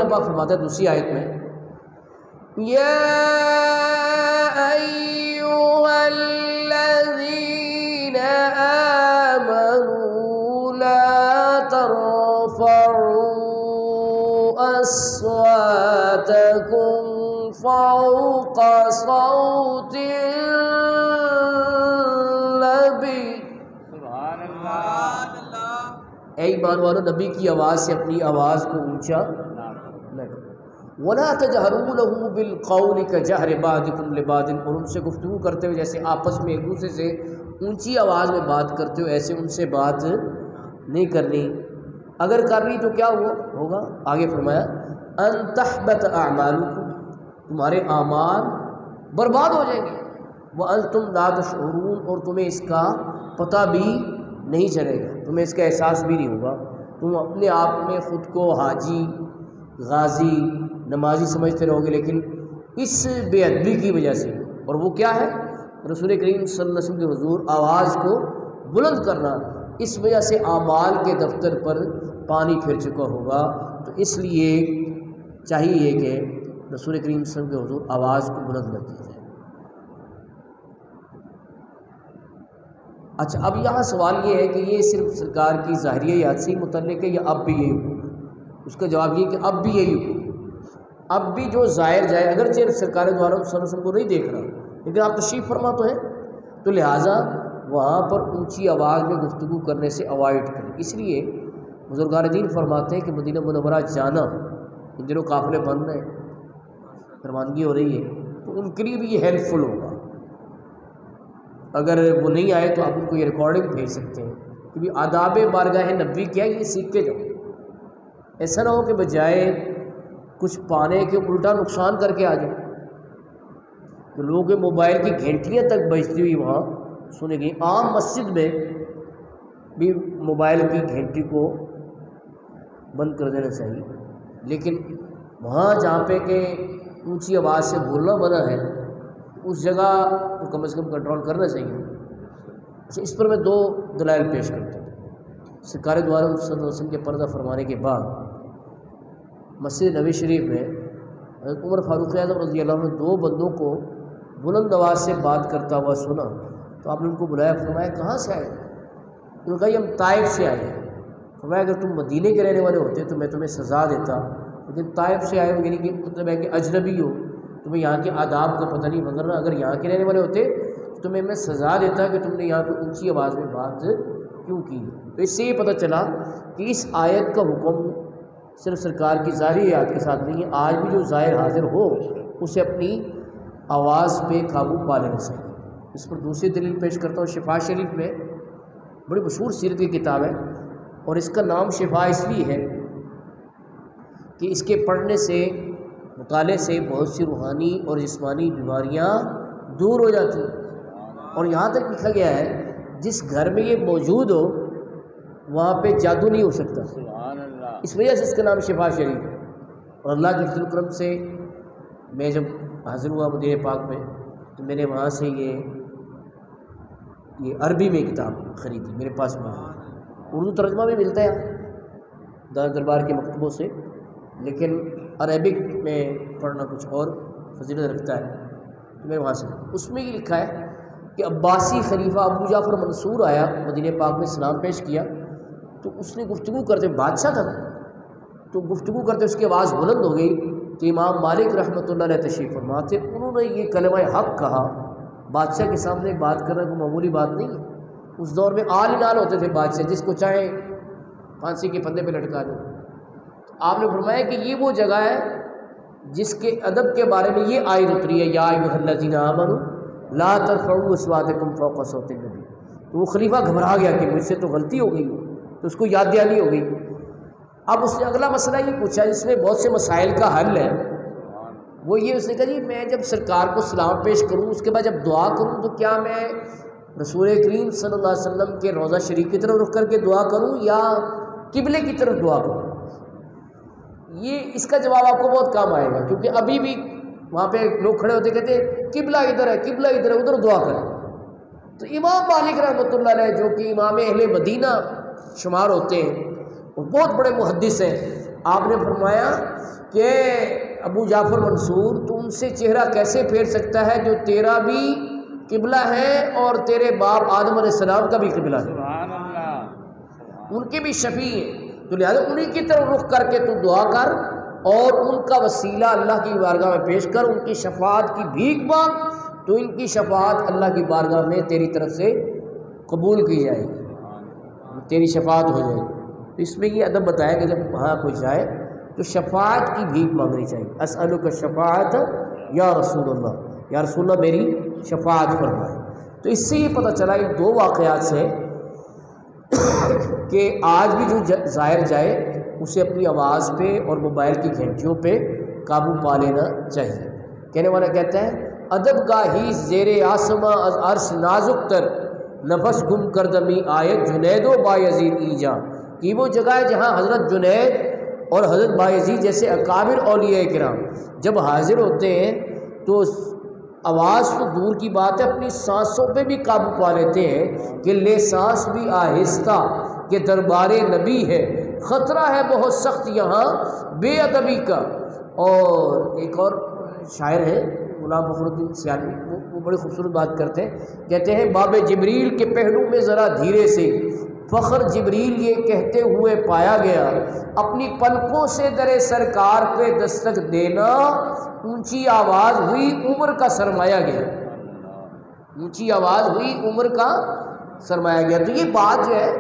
اللہ پاک فرماتا ہے دوسری آیت میں یا ایھا الذین آمنوا لا ترفعوا اصواتکم فوق صوت النبی، اے ایمان والو نبی کی آواز سے اپنی آواز کو اونچا نہ کرو، وَلَا تَجْهَرُوا لَهُ بِالْقَوْلِ كَجَهْرِ بَعْضِكُمْ لِبَعْضٍ، اور ان سے گفتگو کرتے ہوئے جیسے آپس میں ایک دوسرے سے اونچی آواز میں بات کرتے ہو ایسے ان سے بات نہیں کرنی، اگر کرنی تو کیا ہوگا؟ آگے فرمایا أَن تَحْبَطَ أَعْمَالُكُمْ، تمہارے اعمال برباد ہو جائیں گے، وَأَنْتُمْ لَا تَشْعُرُونَ، اور تمہیں اس کا پتہ بھی نہیں چلے گا، تمہیں اس کا احساس بھی نہیں ہوگا، تم اپنے آپ میں خود کو حاجی غازی نمازی سمجھتے رہو گے، لیکن اس بے ادبی کی وجہ سے، اور وہ کیا ہے؟ رسول کریم صلی اللہ علیہ وسلم کے حضور آواز کو بلند کرنا، اس وجہ سے اعمال کے دفتر پر پانی پھر چکا ہوگا، تو اس لیے چاہیے کہ رسول کریم صلی اللہ علیہ وسلم کے حضور آواز کو بلند نہ کی جائے۔ اچھا، اب یہاں سوال یہ ہے کہ یہ صرف سرکار کی ظاہریہ یاد سے ہی متعلق ہے یا اب بھی یہی حکم؟ اس کا جواب یہ کہ اب بھی یہی حکم، اب بھی جو ظاہر جائے، اگرچہ سرکار دوارا صلی اللہ علیہ وسلم کو نہیں دیکھ رہا لیکن آپ تشریف فرما تو ہیں، تو لہٰذا وہاں پر اونچی آواز میں گفتگو کرنے سے اوائڈ کریں۔ اس لیے بزرگان دین فرماتے ہیں کہ مدینہ منورہ جانا، ان دنوں قافلے بن رہے ہیں، روانگی ہو رہی ہے، تو ان کے لیے بھی یہ ہیلپ فل ہوگا۔ اگر وہ نہیں آئے تو آپ ان کو یہ ریکارڈنگ بھیج سکتے ہیں، کیونکہ آداب بارگاہ نبوی کیا ہے، یہ سیکھ کے جاؤ، ایسا نہ ہو کہ بجائے کچھ پانے کے الٹا نقصان کر کے آ جائیں، کہ لوگوں کے موبائل کی گھنٹیاں تک بجتی ہوئی وہاں سنے گئی۔ عام مسجد میں بھی موبائل کی گھنٹی کو بند کر دینا چاہیے، لیکن وہاں جہاں پہ کہ اونچی آواز سے بولنا منع ہے اس جگہ تو کم از کم کنٹرول کرنا چاہیے۔ اچھا، اس پر میں دو دلائل پیش کرتا ہوں۔ سرکار دو عالم صلی اللہ علیہ وسلم کے پردہ فرمانے کے بعد مسجد نبوی شریف میں حضرت عمر فاروق اعظم رضی اللہ عنہ دو بندوں کو بلند آواز سے بات کرتا ہوا سنا، تو آپ نے ان کو بلایا، فرمایا کہاں سے آئے؟ انہوں نے کہا یہ ہم طائف سے آئے ہیں۔ فرمایا اگر تم مدینے کے رہنے والے ہوتے تو میں تمہیں سزا دیتا، لیکن طائف سے آئے ہو یعنی کہ مطلب ہے کہ اجنبی ہو، تمہیں یہاں کے آداب کا پتہ نہیں، مگر اگر یہاں کے رہنے والے ہوتے تو تمہیں میں سزا دیتا کہ تم نے یہاں پہ اونچی آواز میں بات کیوں کی۔ تو اس سے یہ پتہ چلا کہ اس آیت کا حکم صرف سرکار کی ظاہری آیات کے ساتھ نہیں ہے، آج بھی جو ظاہر حاضر ہو اسے اپنی آواز پہ قابو پا لینا چاہیے۔ اس پر دوسری دلیل پیش کرتا ہوں۔ شفا شریف میں بڑی مشہور سیرت کی کتاب ہے، اور اس کا نام شفا اس لیے ہے کہ اس کے پڑھنے سے، مطالعے سے بہت سی روحانی اور جسمانی بیماریاں دور ہو جاتی ہیں، اور یہاں تک لکھا گیا ہے جس گھر میں یہ موجود ہو وہاں پہ جادو نہیں ہو سکتا، اس وجہ سے اس کا نام شفا شریف ہے۔ اور اللہ کے فضل و کرم سے میں جب حاضر ہوا مدینہ پاک میں تو میں نے وہاں سے یہ عربی میں کتاب خریدی، میرے پاس موجود، اردو ترجمہ بھی ملتا ہے دار دربار کے مکتبوں سے، لیکن عربک میں پڑھنا کچھ اور فضیلت رکھتا ہے، تو میں وہاں سے اس میں یہ لکھا ہے کہ عباسی خلیفہ ابو جعفر منصور آیا مدینہ پاک میں سلام پیش کیا، تو اس نے گفتگو کرتے، بادشاہ تھا تو گفتگو کرتے اس کی آواز بلند ہو گئی، تو امام مالک رحمۃ اللہ علیہ تشریف فرما تھے، انہوں نے یہ کلمہ حق کہا۔ بادشاہ کے سامنے بات کرنا کوئی معمولی بات نہیں ہے، اس دور میں آل نال ہوتے تھے بادشاہ، جس کو چاہے پھانسی کے پھندے پہ لٹکا دیں۔ تو آپ نے فرمایا کہ یہ وہ جگہ ہے جس کے ادب کے بارے میں یہ آیت اتری ہے، یا ایھا الذین آمنوا لا ترفعوا اصواتکم فوق صوت النبی۔ تو وہ خلیفہ گھبرا گیا کہ مجھ سے تو غلطی ہو گئی، تو اس کو یاد دہانی ہو گئی۔ اب اس نے اگلا مسئلہ یہ پوچھا جس میں بہت سے مسائل کا حل ہے، وہ یہ اس نے کہا جی میں جب سرکار کو سلام پیش کروں اس کے بعد جب دعا کروں تو کیا میں رسول کریم صلی اللہ علیہ وسلم کے روضہ شریف کی طرف رخ کر کے دعا کروں یا قبلے کی طرف دعا کروں؟ یہ اس کا جواب آپ کو بہت کام آئے گا، کیونکہ ابھی بھی وہاں پہ لوگ کھڑے ہوتے کہتے قبلہ ادھر ہے، قبلہ ادھر ہے، ادھر دعا کریں۔ تو امام مالک رحمۃ اللہ علیہ جو کہ امام اہل مدینہ شمار ہوتے ہیں اور بہت بڑے محدث ہیں، آپ نے فرمایا کہ ابو جعفر منصور تو ان سے چہرہ کیسے پھیر سکتا ہے جو تیرا بھی قبلہ ہے اور تیرے باپ آدم علیہ السلام کا بھی قبلہ ہے، سبحان اللہ، ان کے بھی شفیع ہیں، تو لہٰذا انہی کی طرف رخ کر کے تو دعا کر اور ان کا وسیلہ اللہ کی بارگاہ میں پیش کر، ان کی شفاعت کی بھیک مانگ، تو ان کی شفاعت اللہ کی بارگاہ میں تیری طرف سے قبول کی جائے گی، تیری شفاعت ہو جائے گی۔ تو اس میں یہ ادب بتایا کہ جب وہاں کوئی جائے تو شفاعت کی بھیک مانگنی چاہیے، اسألک الشفاعت یا رسول اللہ، یا رسول اللہ میری شفاعت فرمائے۔ تو اس سے یہ پتہ چلا ان دو واقعات سے کہ آج بھی جو ظاہر جائے اسے اپنی آواز پہ اور موبائل کی گھنٹیوں پہ قابو پا لینا چاہیے۔ کہنے والا کہتا ہے ادب گاہی زیر آسماں از عرش نازک تر، نفس گم کردمی آیت جنید و بایزید ایجا، کہ وہ جگہ ہے جہاں حضرت جنید اور حضرت بایزید جیسے اکابر اولیاء کرام جب حاضر ہوتے ہیں تو آواز تو دور کی بات ہے، اپنی سانسوں پہ بھی قابو پا لیتے ہیں کہ لے سانس بھی آہستہ کہ دربار نبی ہے، خطرہ ہے بہت سخت یہاں بے ادبی کا۔ اور ایک اور شاعر ہے غلام فخر الدین سیالوی، وہ بڑی خوبصورت بات کرتے ہیں، کہتے ہیں باب جبریل کے پہلو میں ذرا دھیرے سے فخر جبریل یہ کہتے ہوئے پایا گیا، اپنی پلکوں سے در سرکار پہ دستک دینا، اونچی آواز ہوئی عمر کا سرمایہ گیا، اونچی آواز ہوئی عمر کا سرمایہ گیا۔ تو یہ بات جو ہے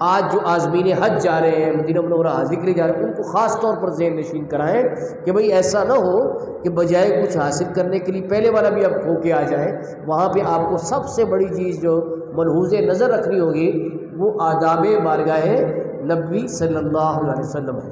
آج جو عازمین حج جا رہے ہیں، مدینہ منورہ حاضری کے لیے جا رہے ہیں، ان کو خاص طور پر ذہن نشین کرائیں کہ بھئی ایسا نہ ہو کہ بجائے کچھ حاصل کرنے کے لیے پہلے والا بھی اب کھو کے آ جائیں۔ وہاں پہ آپ کو سب سے بڑی چیز جو ملحوظ نظر رکھنی ہوگی وہ آداب بارگاہ نبوی صلی اللہ علیہ وسلم ہے۔